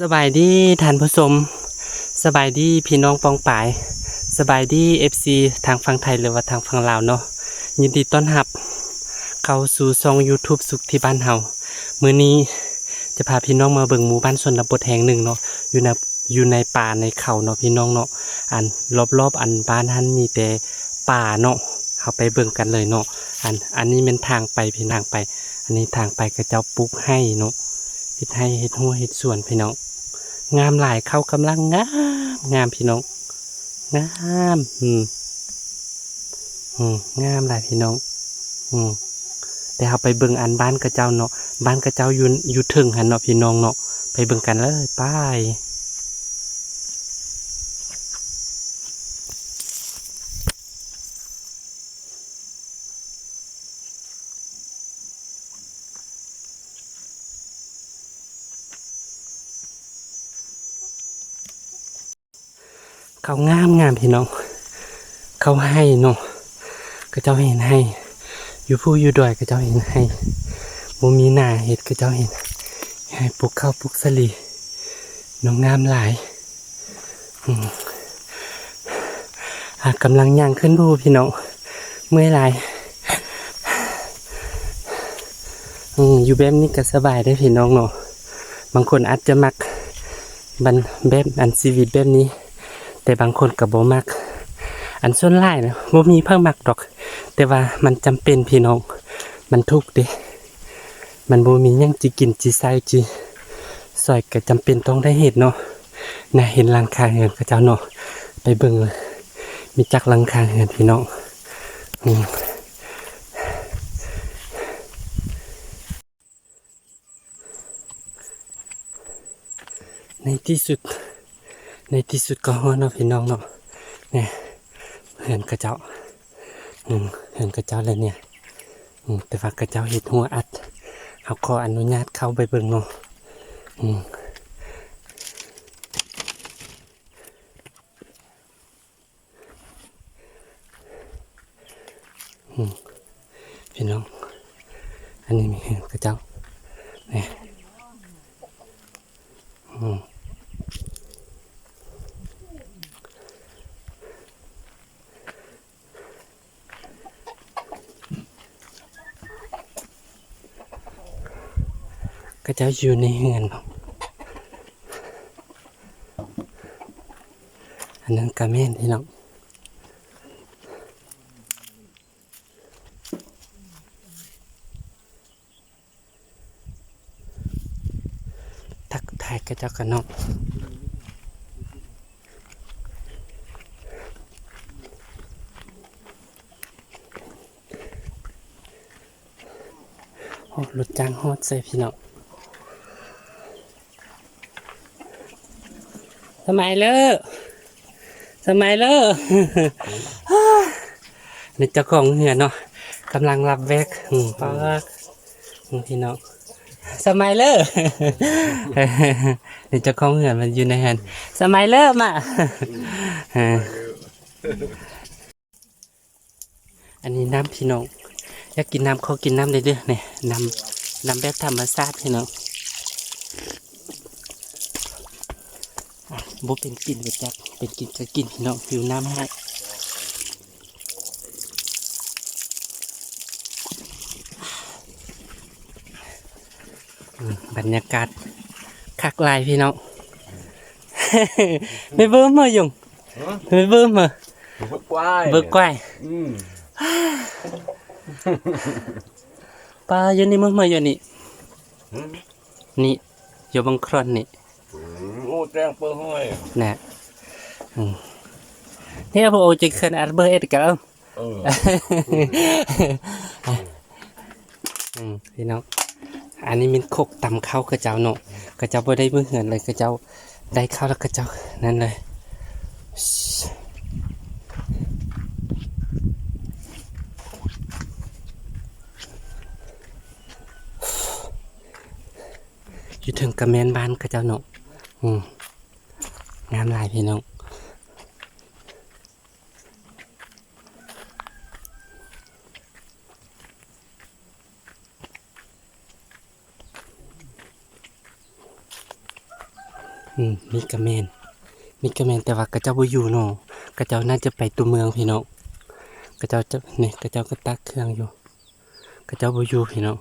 สบายดีท่านผู้ชมสบายดีพี่น้องปองปายสบายดีFC ทางฝั่งไทยหรือว่าทางฝั่งลาวเนาะยินดีต้อนรับเข้าสู่ช่อง YouTube สุขที่บ้านเฮามื้อนี้จะพาพี่น้องมาเบิ่งหมู่บ้านชนบทแห่งหนึ่งเนาะอยู่ในป่าในเขาเนาะพี่น้องเนาะอันรอบๆอันบ้านท่านมีแต่ป่าเนาะเฮาไปเบิ่งกันเลยเนาะอันนี้เป็นทางไปพี่ทางไป อันนี้ทางไปกระเจ้าปลูกให้เนาะเฮ็ดให้เฮ็ดหัวเฮ็ดสวนพี่น้องงามหลายเข้ากำลังงามพี่น้องงามงามหลายพี่น้องแต่เราไปเบิ่งอันบ้านกระเจ้าเนาะบ้านกระเจ้าอยู่ถึงหันเนาะพี่น้องเนาะไปเบิ่งกันเลยไปเขางามพี่น้องเขาให้เนาะกระเจ้าเห็นให้อยู่ผู้อยู่ดอยกระเจ้าเห็นให้บ่มีหน้าเห็ดกระเจ้าเห็นให้ปลูกข้าวปลูกสลีน้องงามหลายกำลังย่างขึ้นภูพี่น้องเมื่อยหลายอยู่แบบนี้ก็สบายได้พี่น้องเนาะบางคนอาจจะมักแบบอันชีวิตแบบนี้แต่บางคนก็บ่มักอันส่วนหลายนะบ่มีเพิ่มมักดอกแต่ว่ามันจำเป็นพี่น้องมันทุกข์เด้มันบ่มีหยังจิกินจิใส่จิซอยก็จำเป็นต้องได้เฮ็ดเนาะน่ะเห็นหลังคาเรือนเขาเจ้าเนาะไปเบิ่งมีจักหลังคาเรือนพี่น้องในที่สุดก็ฮอดเนาะพี่น้องเนาะเนี่ยเรือนกระเจ้าเรือนกระเจ้าแล้วเนี่ยแต่ว่ากระเจ้าเฮ็ดหัวอัดเขาขออนุญาตเข้าไปเบิ่งเนาะพี่น้องอันนี้มีเรือนกระเจ้าเนี่ยกระเจ้าอยู่ในเรือนอันนั้นกระแม่นพี่น้องทักทายกระเจ้ากันเนาะโอ้รถจ้างฮอดใส่พี่น้องสมัยเลยนี่เจ้าของเหือนเนาะกำลังรับแวกปากพี่น้องสมัยเลยนี่เจ้าของเหือนมันอยู่ในหันสมัยเลยมาอันนี้น้ำพี่น้องอยากกินน้ำเขากินน้ำเลยเด้อเนี่ยน้ำแบบธรรมชาติพี่น้องบ่เป็นกินไปจับเป็นกินก็กินพี่น้องหิวน้ำให้บรรยากาศคักลายพี่น้องไม่เบิ่มมายุงไม่เบิ่มมาเบิ่งควายปลาอยู่นี่มาอยู่นี่นี่อยู่บังครอนนี่โอ้แจ้งเปิดห้อยน่ะนี่พวกโอจิเคินอัลเบอร์เอ็ดกันพี่น้องอันนี้มันโคกตำข้าวกระเจ้าเนาะกระเจ้าบ่ได้มือเหือนเลยกระเจ้าได้ข้าวแล้วกระเจ้านั่นเลยอยู่ถึงกระแมนบ้านกระเจ้าเนาะงามหลายพี่น้อง มีกระแมนแต่ว่ากระเจ้าบ่อยู่เนาะกระเจ้าน่าจะไปตัวเมืองพี่น้องกระเจ้าจะเนี่ยกระเจ้าก็ตักเครื่องอยู่กระเจ้าบ่อยู่พี่น้อง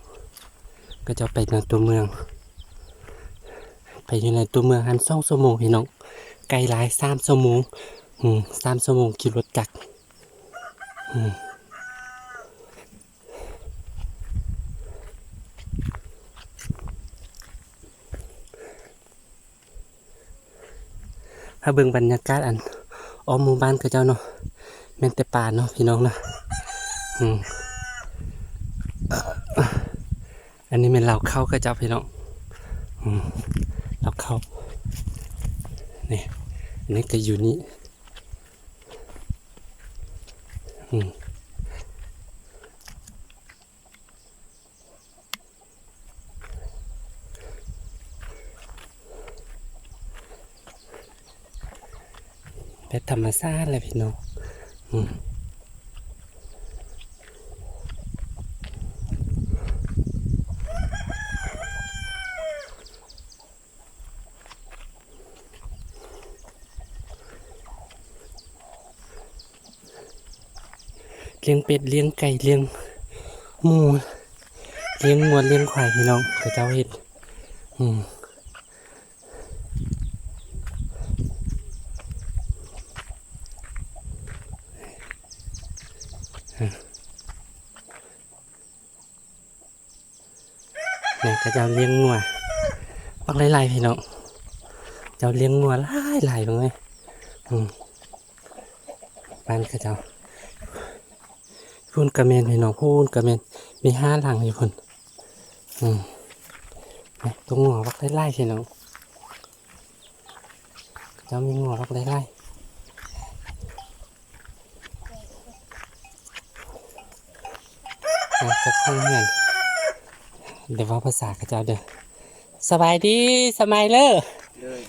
กระเจ้าไปในตัวเมืองไปอยู่ในตัวเมืองหัน2 ชั่วโมงพี่น้องไกลหลาย3 ชั่วโมง3 ชั่วโมงขี่รถจักรถ้าเบิ่งบรรยากาศอันอ้อมหมู่บ้านกระเจ้าเนาะแม่นแต่ป่าเนาะพี่น้องนะอันนี้เป็นเราเข้ากระเจ้าพี่น้องเราเข้านี่อันนี้ก็อยู่นี่เป็นธรรมชาติเลยพี่น้องเลี้ยงเป็ดเลี้ยงไก่เลี้ยงหมูเลี้ยงวัวเลี้ยงควายพี่น้องกระเจ้าเห็ดเนี่ยกระเจ้าเลี้ยงงัวปักหลายๆพี่น้องเจ้าเลี้ยงงัวหลายเลยบ้านกระเจ้าพูนกระเมนพี่น้องพูนกระเมนมี5 หลังอยู่พุ่นตรงหัวปักไล่ๆพี่น้องเจ้ามีหัวปักไล่ๆจะเข้าเงินเดี๋ยวว่าภาษากระเจ้าเด้อสบายดีสมัยเลอ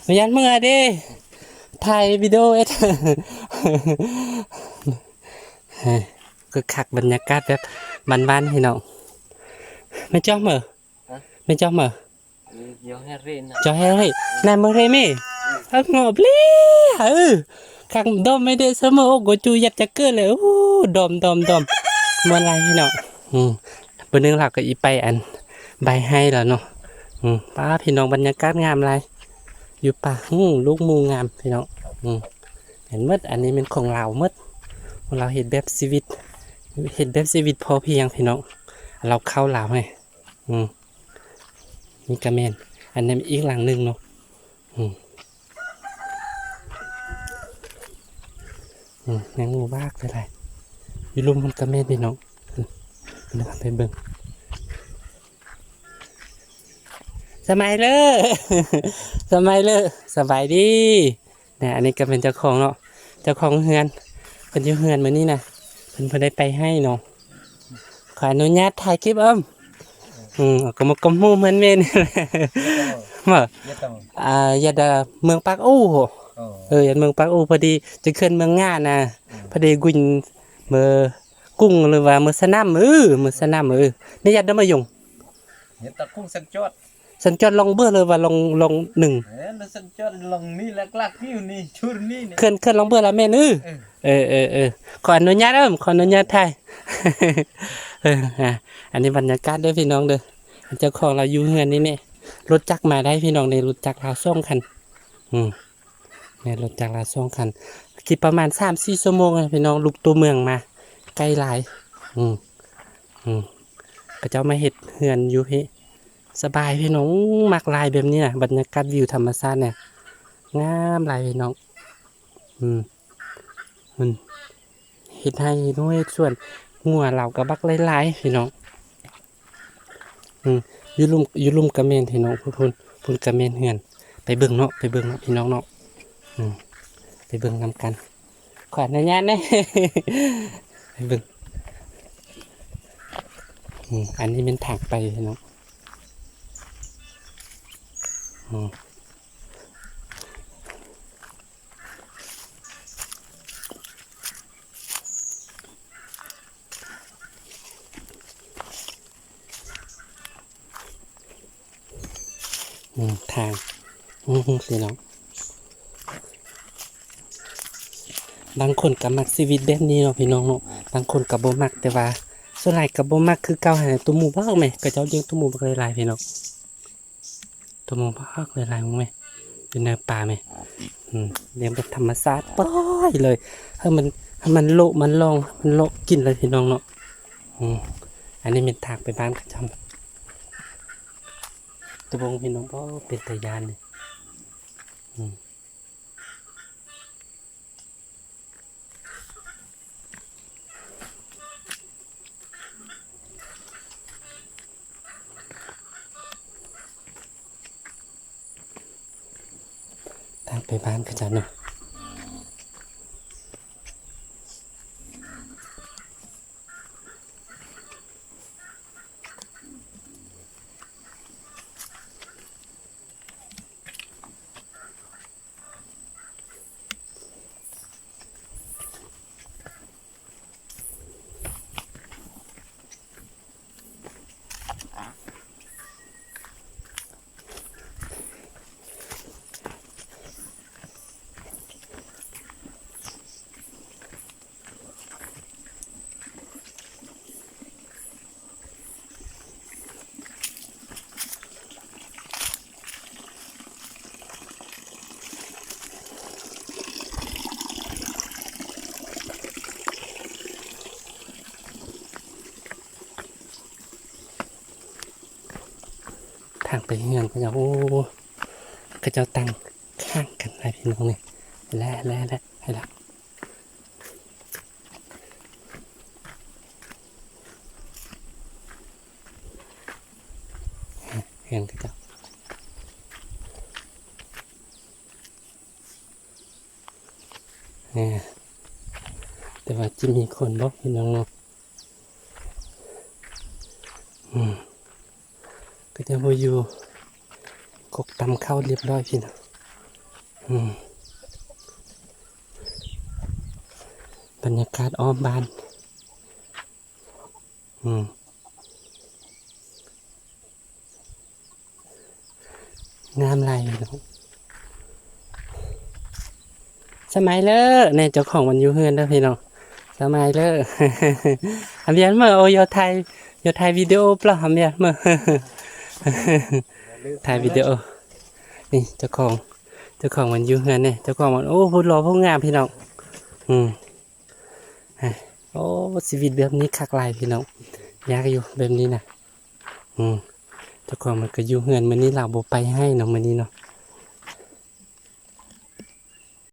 มายันเมื่อดิถ่ายวิดีโอก็ขักบรรยากาศแบบบ้านๆพี่น้องไม่ชอบเหรอไม่ชอบเหรอcho Harry này mà Remy ngọt líขังดอมไม่ได้เสมอโอ้กูจูยัดจักเกอร์เลยดอมเมื่อไรพี่น้องบนนึงหลักก็อีไปอันใบให้แล้วเนาะป้าพี่น้องบรรยากาศงามไรอยู่ป่าลูกมูงามพี่น้องเห็นมืดอันนี้เป็นของเรามืดเราเห็นแบบชีวิตพอเพียงพี่น้องเราเข้าเหล่าไงมีกระเมนอันนี้อีกหลังหนึ่งเนาะยังงูบ้ากเลยอยู่ลุมมันกระเมนพี่น้องไปเบิ่งสบายเลยสบายดีเนี่ยอันนี้ก็เป็นเจ้าของเนาะเจ้าของเฮือนเป็นเจ้าเฮือนเหมือนนี่นะเพิ่นได้ไปให้เนาะขออนุญาตถ่ายคลิปก็มากำมูเหมือนเมนมาอย่าเมืองปากอู้อย่าเมืองปากอู้พอดีจะขึ้นเมืองง่านะพอดีกุญเมื่อกุ้งหรือว่าเมื่อสนามนี่ยัดได้มาอยู่ยัดตะกุ้งสัญจรลงเบื่อเลยว่าลงหนึ่งสัญจรลงนี่ลักนี่นี่ชุดนี่เคลื่อนลงเบื่อแล้วแม่ขออนุญาตขออนุญาตถ่ายอันนี้บรรยากาศด้วยพี่น้องเด้อเจ้าของเราอยู่เฮือนนี่เนี่ยรถจักรมาได้พี่น้องในรถจักรเราส่งคันเนี่ยรถจักรเราส่งคันคิดประมาณ3-4 ชั่วโมงพี่น้องลุกตัวเมืองมาใกล้หลายพระเจ้ามาเห็ดเฮือนอยู่พี่สบายพี่น้องมากลายแบบนี้นะบรรยากาศวิวธรรมชาติเนี่ยงามลายพี่น้องเห็ดให้ด้วยส่วนงัวเหล่ากับบักหลายๆพี่น้องอยู่ลุ่มกระเมนพี่น้องพูนกระเมนเฮือนไปเบิ่งเนาะพี่น้องเนาะไปเบิ่งนำกันขออนุญาตนะไปเบิ่งอันนี้เป็นถักไปพี่น้องทางสิน้อง บางคนก็มักชีวิตแบบนี้เนาะพี่น้องเนาะบางคนก็บ่มักแต่ว่าส่วนหลายก็บ่มักคือเก่าให้ตัวหมู่บ้างแม่ก็เจ้าเลี้ยงตัวหมู่บักหลายๆพี่น้องตัวหมู่บ้างหลายๆมึงแม่อยู่ในป่าแม่เลี้ยงแบบธรรมชาติปล่อยเลยให้มันโละมันลองมันโละกินเลยพี่น้องเนาะอันนี้เป็นทางไปบ้านกระจำตัวบงพี่น้องบ่เป็นตะยานเลยทางไปบ้านกระจำเนาะทางไปเฮือนกระเจ้าโอ้กระเจ้าตั้งข้างกันอะไรพี่น้องเนี่ยและให้ละเฮือนกระเจ้าแต่ว่าจะมีคนบอกพี่น้องเนาะก็จะมาอยู่กกตำเข้าเรียบร้อยพี่น้องบรรยากาศอ้อมบ้านงามไรพี่น้องสมัยเลอเนี่ยเจ้าของมันอยู่เฮือนนะพี่น้องสมัยเลอทำยันเมื่อโอยไทยวิดีโอเปล่าทำยันเมื่อถ่ายวิดีโอนี่เจ้าของมันอยู่เฮือนเนี่ยเจ้าของมันโอ้พูดรอพูดงามพี่น้องโอ้ชีวิตแบบนี้คักลายพี่น้องยากอยู่แบบนี้นะเจ้าของมันก็อยู่เฮือนมันนี้เราบ่ไปให้เนาะมันนี้เนาะ